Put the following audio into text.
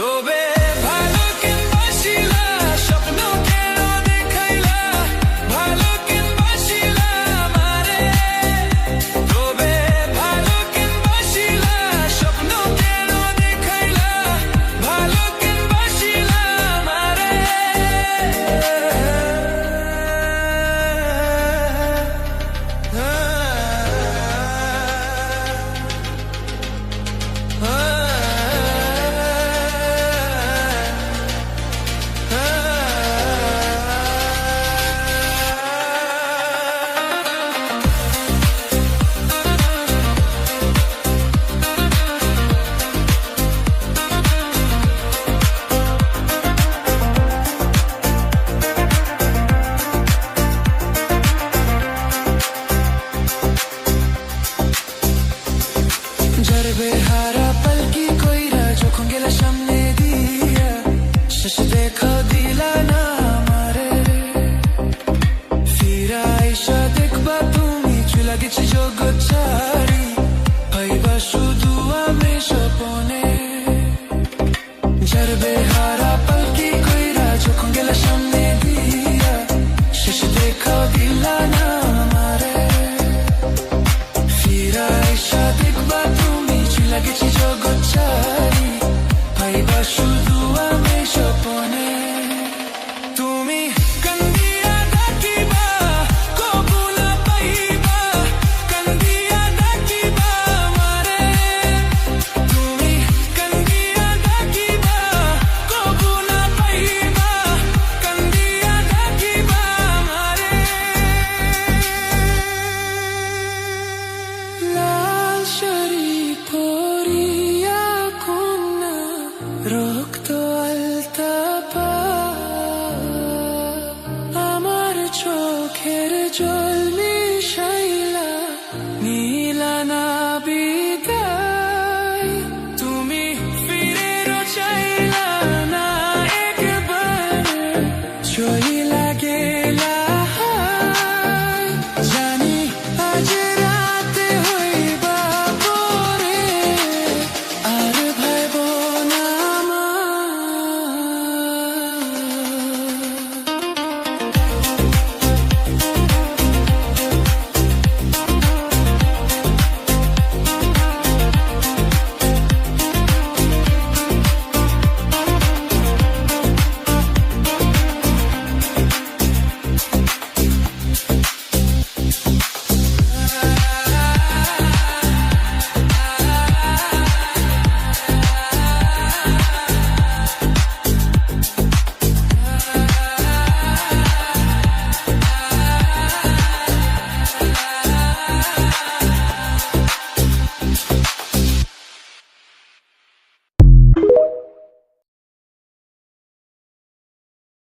তবে ভালো কেনবাসিলা স্বপ্ন কেন দেখাইলা ভালো কেনবাসিলা আমারে তবে ভালো কেনবাসিলা স্বপ্ন কেন দেখাইলা ভালো কেনবাসিলা আমারে বেহারা পালকি কইরা যখন গেলা সামনে দিয়া শেষ দেখা দিলা না আমারে ফিরা আইসা দেখবা তুমি চুলা গেছি জগৎ ছাড়ি পাইবা শুধু আমি স্বপনে যার বেহারা পালকি কইরা যখন গেলা সামনে দিয়া শেষ দেখা দিলা না আমারে ফিরা আইসা দেখবা লাগেছি জগৎ ছাড়ি পাইবা শুধু আমি স্বপনে তুমি কান্দিয়া ডাকিবা কবু না পাইবা কান্দিয়া ডাকিবা আমারে তুমি কান্দিয়া ডাকিবা কবু না পাইবা কান্দিয়া ডাকিবা আমারে লাল শাড়ি রক্ত